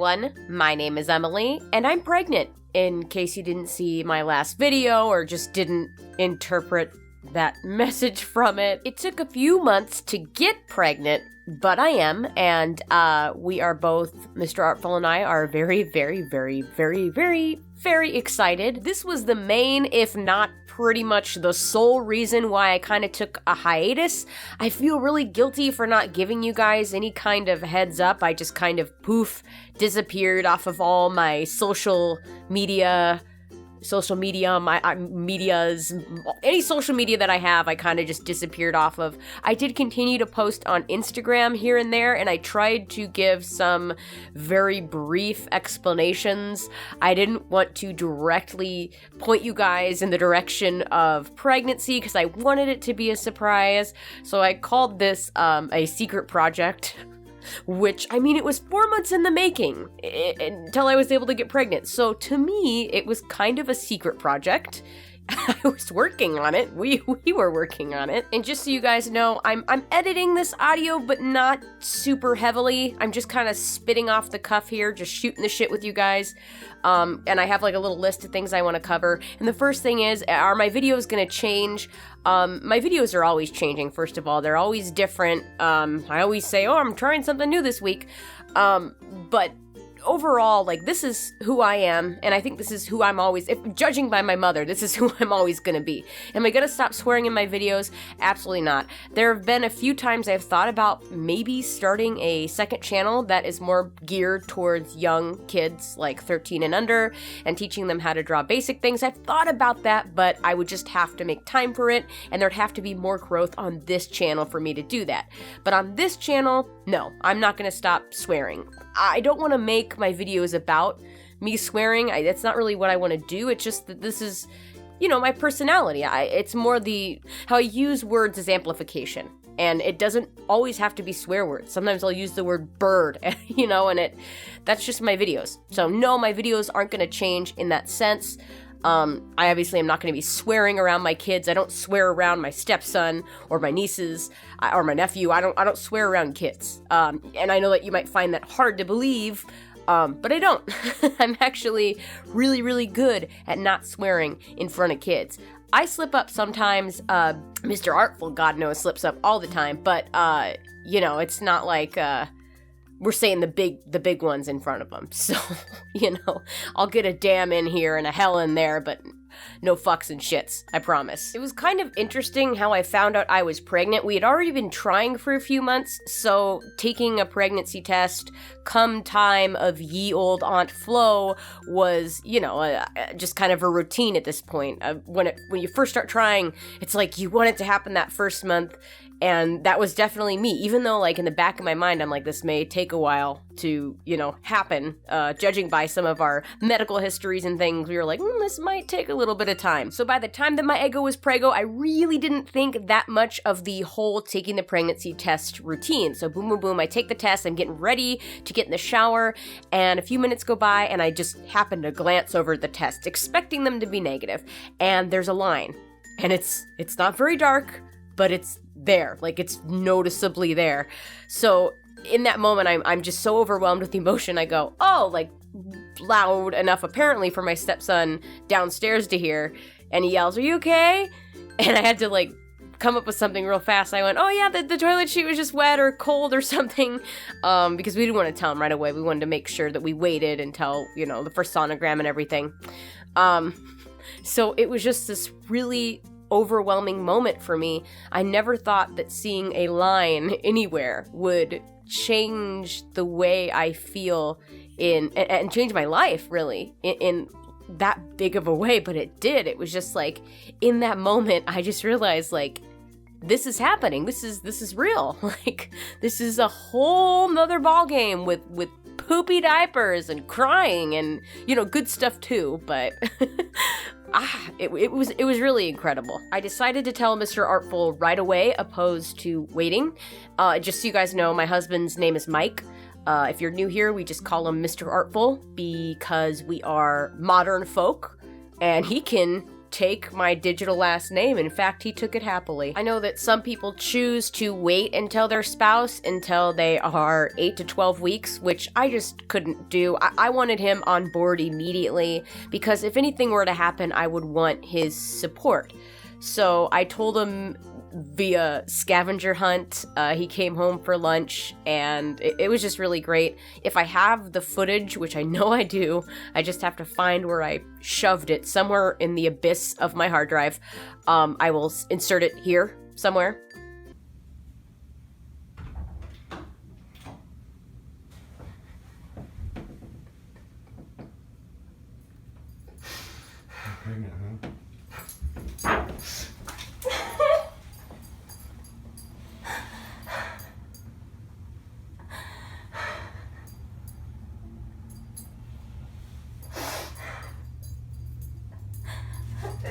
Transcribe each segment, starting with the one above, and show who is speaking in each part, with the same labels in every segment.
Speaker 1: everyone, my name is Emily, and I'm pregnant, in case you didn't see my last video or just didn't interpret that message from it. It took a few months to get pregnant, but I am, and we are both, Mr. Artful and I, are very, very, very, very, very, very excited. This was the main, if not pretty much the sole reason why I kind of took a hiatus. I feel really guilty for not giving you guys any kind of heads up. I just kind of poof, disappeared off of all my social media, any social media that I have, I kind of just disappeared off of. I did continue to post on Instagram here and there, and I tried to give some very brief explanations. I didn't want to directly point you guys in the direction of pregnancy because I wanted it to be a surprise, so I called this a secret project. Which, I mean, it was 4 months in the making until I was able to get pregnant. So to me, it was kind of a secret project. I was working on it. We were working on it. And just so you guys know, I'm editing this audio, but not super heavily. I'm just kind of spitting off the cuff here, just shooting the shit with you guys. And I have like a little list of things I want to cover. And the first thing is, are my videos going to change? My videos are always changing, first of all. They're always different. I always say, oh, I'm trying something new this week. But overall, like, this is who I am, and I think this is who I'm always, if judging by my mother, this is who I'm always gonna be. Am I gonna stop swearing in my videos? Absolutely not. There have been a few times I've thought about maybe starting a second channel that is more geared towards young kids, like 13 and under, and teaching them how to draw basic things. I've thought about that, but I would just have to make time for it, and there'd have to be more growth on this channel for me to do that. But on this channel, no, I'm not gonna stop swearing. I don't want to make my videos about me swearing. That's not really what I want to do. It's just that this is, you know, my personality. It's more how I use words as amplification. And it doesn't always have to be swear words. Sometimes I'll use the word bird, you know, and that's just my videos. So no, my videos aren't going to change in that sense. I obviously am not going to be swearing around my kids. I don't swear around my stepson or my nieces or my nephew. I don't swear around kids. And I know that you might find that hard to believe, but I don't. I'm actually really, really good at not swearing in front of kids. I slip up sometimes. Mr. Artful, God knows, slips up all the time. But, you know, it's not like, we're saying the big ones in front of them. So, you know, I'll get a damn in here and a hell in there, but no fucks and shits, I promise. It was kind of interesting how I found out I was pregnant. We had already been trying for a few months, so taking a pregnancy test come time of ye old Aunt Flo was, you know, just kind of a routine at this point. When you first start trying, it's like you want it to happen that first month. And that was definitely me, even though, like, in the back of my mind, I'm like, this may take a while to, you know, happen. Judging by some of our medical histories and things, we were like, this might take a little bit of time. So by the time that my ego was prego, I really didn't think that much of the whole taking the pregnancy test routine. So boom, boom, boom, I take the test, I'm getting ready to get in the shower, and a few minutes go by, and I just happen to glance over the test, expecting them to be negative, and there's a line. And it's not very dark, but it's there, like, it's noticeably there. So in that moment, I'm just so overwhelmed with emotion. I go, oh, like, loud enough apparently for my stepson downstairs to hear, and he yells, are you okay? And I had to, like, come up with something real fast. I went, oh yeah, the toilet sheet was just wet or cold or something, because we didn't want to tell him right away. We wanted to make sure that we waited until, you know, the first sonogram and everything. So it was just this really overwhelming moment for me. I never thought that seeing a line anywhere would change the way I feel and change my life, really, in that big of a way, but it did. It was just like, in that moment, I just realized, like, this is happening. This is real. Like, this is a whole nother ballgame with poopy diapers and crying and, you know, good stuff too, but it was really incredible. I decided to tell Mr. Artful right away, opposed to waiting. Just so you guys know, my husband's name is Mike. If you're new here, we just call him Mr. Artful because we are modern folk, and he can take my digital last name. In fact, he took it happily. I know that some people choose to wait until their spouse until they are 8 to 12 weeks, which I just couldn't do. I wanted him on board immediately because if anything were to happen, I would want his support. So I told him via scavenger hunt. He came home for lunch, and it was just really great. If I have the footage, which I know I do, I just have to find where I shoved it somewhere in the abyss of my hard drive. I will insert it here somewhere.
Speaker 2: Pregnant, huh?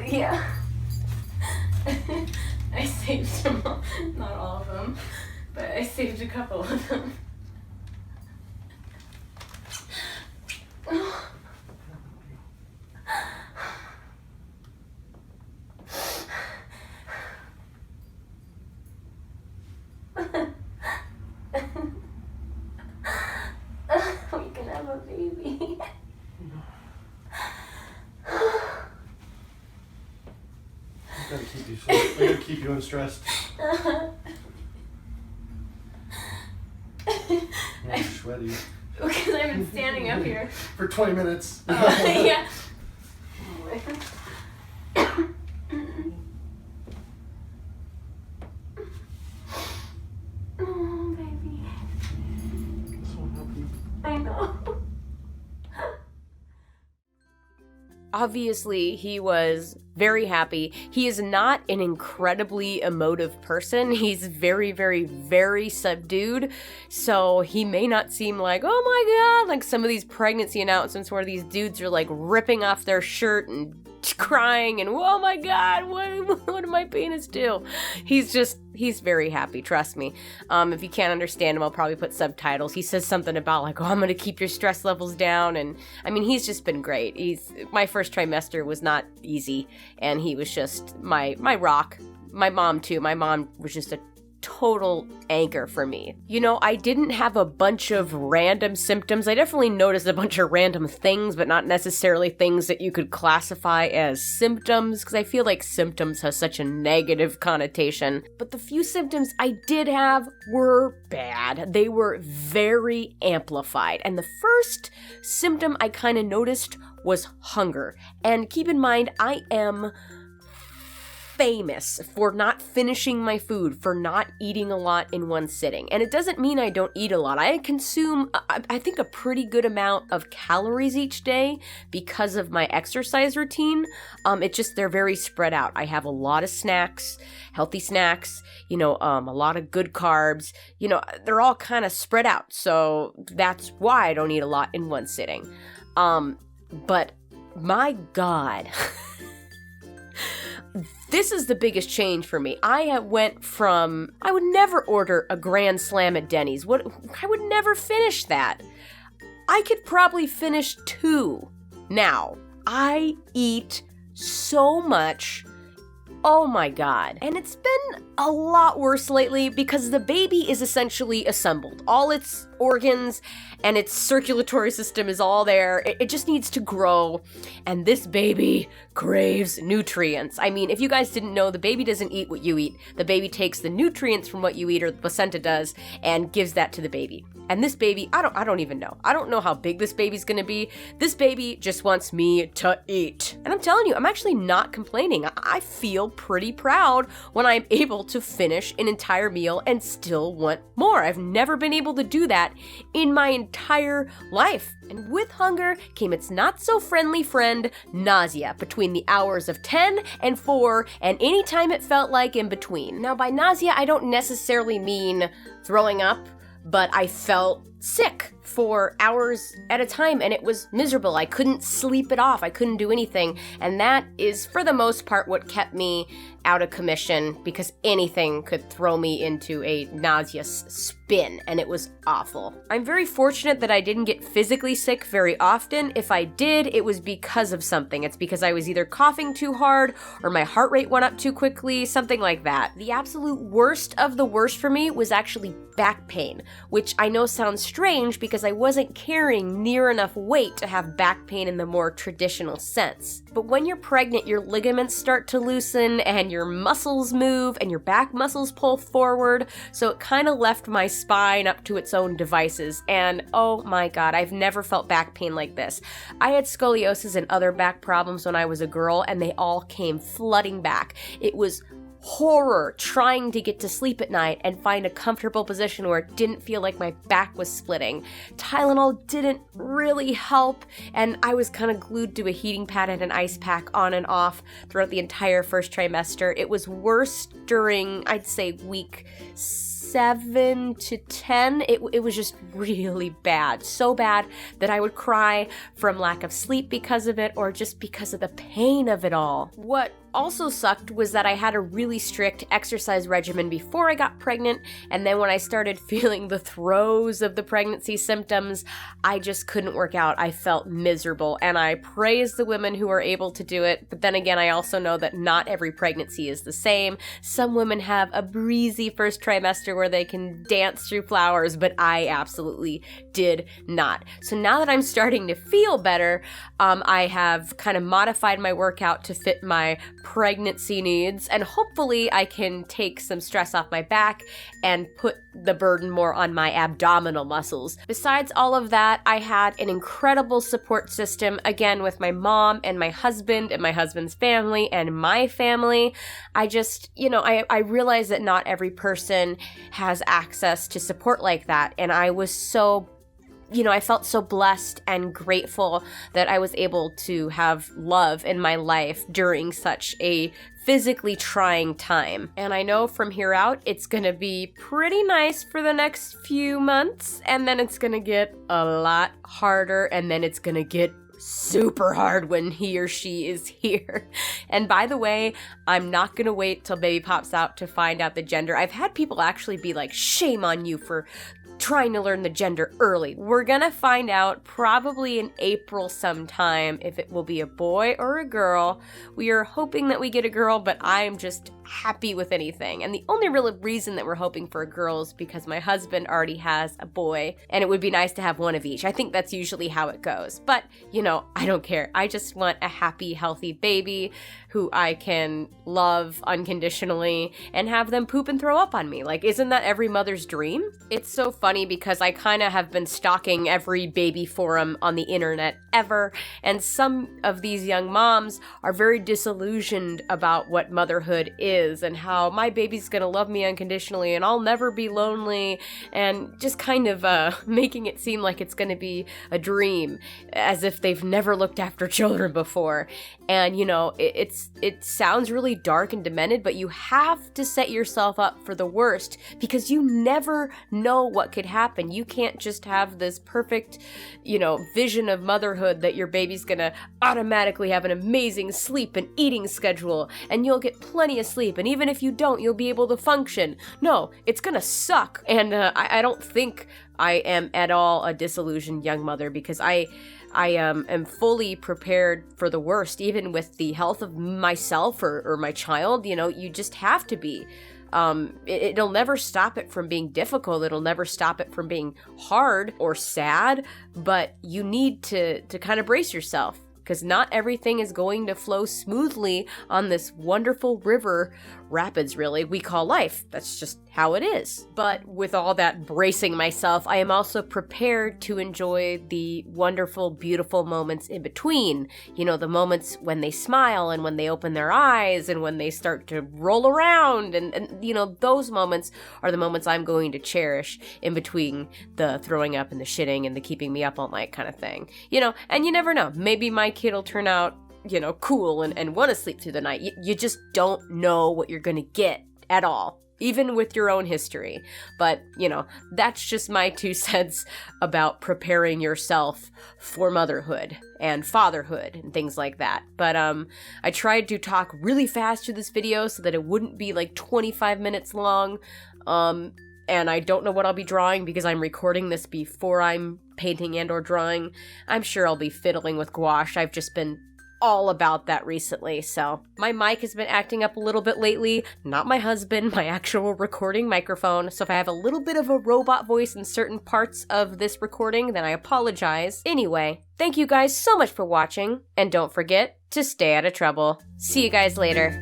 Speaker 1: Yeah. I saved them all. Not all of them, but I saved a couple of them. We can have a baby.
Speaker 2: We gotta keep you unstressed. You're sweaty.
Speaker 1: Because I've been standing up here
Speaker 2: for 20 minutes.
Speaker 1: Yeah. Oh, baby.
Speaker 2: This won't help you.
Speaker 1: I know. Obviously, he was very happy. He is not an incredibly emotive person. He's very, very, very subdued. So he may not seem like, oh my God, like some of these pregnancy announcements where these dudes are like ripping off their shirt and crying and, oh my God, what did my penis do? He's very happy, trust me. If you can't understand him, I'll probably put subtitles. He says something about like, oh, I'm gonna keep your stress levels down. And I mean, he's just been great. My first trimester was not easy, and he was just my rock. My mom too. My mom was just a total anchor for me. You know, I didn't have a bunch of random symptoms. I definitely noticed a bunch of random things, but not necessarily things that you could classify as symptoms, because I feel like symptoms has such a negative connotation. But the few symptoms I did have were bad. They were very amplified. And the first symptom I kind of noticed was hunger. And keep in mind, I am famous for not finishing my food, for not eating a lot in one sitting. And it doesn't mean I don't eat a lot. I consume, I think, a pretty good amount of calories each day because of my exercise routine. They're very spread out. I have a lot of snacks, healthy snacks, a lot of good carbs, they're all kind of spread out. So that's why I don't eat a lot in one sitting. But my God, this is the biggest change for me. I went from, I would never order a Grand Slam at Denny's. I would never finish that. I could probably finish 2 now. I eat so much. Oh my God. And it's been a lot worse lately because the baby is essentially assembled. All its organs and its circulatory system is all there. It just needs to grow. And this baby craves nutrients. I mean, if you guys didn't know, the baby doesn't eat what you eat. The baby takes the nutrients from what you eat, or the placenta does, and gives that to the baby. And this baby, I don't even know. I don't know how big this baby's gonna be. This baby just wants me to eat. And I'm telling you, I'm actually not complaining. I feel pretty proud when I'm able to finish an entire meal and still want more. I've never been able to do that in my entire life. And with hunger came its not so friendly friend, nausea, between the hours of 10 and 4, and any time it felt like in between. Now, by nausea, I don't necessarily mean throwing up, but I felt sick, for hours at a time, and it was miserable. I couldn't sleep it off. I couldn't do anything. And that is, for the most part, what kept me out of commission, because anything could throw me into a nauseous spin, and it was awful. I'm very fortunate that I didn't get physically sick very often. If I did, it was because of something. It's because I was either coughing too hard or my heart rate went up too quickly, something like that. The absolute worst of the worst for me was actually back pain, which I know sounds strange because I wasn't carrying near enough weight to have back pain in the more traditional sense. But when you're pregnant, your ligaments start to loosen and your muscles move and your back muscles pull forward, so it kind of left my spine up to its own devices, and oh my god, I've never felt back pain like this. I had scoliosis and other back problems when I was a girl, and they all came flooding back. It was horror trying to get to sleep at night and find a comfortable position where it didn't feel like my back was splitting. Tylenol didn't really help, and I was kind of glued to a heating pad and an ice pack on and off throughout the entire first trimester. It was worse during, I'd say, week 7 to 10. It was just really bad. So bad that I would cry from lack of sleep because of it, or just because of the pain of it all. What also sucked was that I had a really strict exercise regimen before I got pregnant, and then when I started feeling the throes of the pregnancy symptoms, I just couldn't work out. I felt miserable, and I praise the women who are able to do it, but then again, I also know that not every pregnancy is the same. Some women have a breezy first trimester where they can dance through flowers, but I absolutely did not. So now that I'm starting to feel better, I have kind of modified my workout to fit my pregnancy needs, and hopefully I can take some stress off my back and put the burden more on my abdominal muscles. Besides all of that, I had an incredible support system, again, with my mom and my husband's family and my family. I just, I realize that not every person has access to support like that, and I was so I felt so blessed and grateful that I was able to have love in my life during such a physically trying time. And I know from here out, it's gonna be pretty nice for the next few months, and then it's gonna get a lot harder, and then it's gonna get super hard when he or she is here. And by the way, I'm not gonna wait till baby pops out to find out the gender. I've had people actually be like, shame on you for trying to learn the gender early. We're gonna find out probably in April sometime if it will be a boy or a girl. We are hoping that we get a girl, but I'm just happy with anything. And the only real reason that we're hoping for a girl is because my husband already has a boy, and it would be nice to have one of each. I think that's usually how it goes. But, I don't care. I just want a happy, healthy baby who I can love unconditionally and have them poop and throw up on me. Like, isn't that every mother's dream? It's so funny because I kind of have been stalking every baby forum on the internet ever, and some of these young moms are very disillusioned about what motherhood is and how my baby's gonna love me unconditionally and I'll never be lonely, and just kind of making it seem like it's gonna be a dream, as if they've never looked after children before. And it sounds really dark and demented, but you have to set yourself up for the worst, because you never know what could happen. You can't just have this perfect, vision of motherhood that your baby's gonna automatically have an amazing sleep and eating schedule, and you'll get plenty of sleep, and even if you don't, you'll be able to function. No, it's gonna suck. And I don't think I am at all a disillusioned young mother, because I am fully prepared for the worst, even with the health of myself or my child. You just have to be. It'll never stop it from being difficult. It'll never stop it from being hard or sad, but you need to kind of brace yourself, because not everything is going to flow smoothly on this wonderful river, rapids really, we call life. That's just how it is. But with all that bracing myself, I am also prepared to enjoy the wonderful, beautiful moments in between. The moments when they smile and when they open their eyes and when they start to roll around. And those moments are the moments I'm going to cherish in between the throwing up and the shitting and the keeping me up all night kind of thing. And you never know. Maybe my kid will turn out cool and want to sleep through the night. You just don't know what you're going to get at all. even with your own history. But, you know, that's just my 2 cents about preparing yourself for motherhood and fatherhood and things like that. But I tried to talk really fast through this video so that it wouldn't be like 25 minutes long. And I don't know what I'll be drawing because I'm recording this before I'm painting and or drawing. I'm sure I'll be fiddling with gouache. I've just been all about that recently, so my mic has been acting up a little bit lately. Not my husband, my actual recording microphone. So if I have a little bit of a robot voice in certain parts of this recording, then I apologize. Anyway, thank you guys so much for watching, and don't forget to stay out of trouble. See you guys later.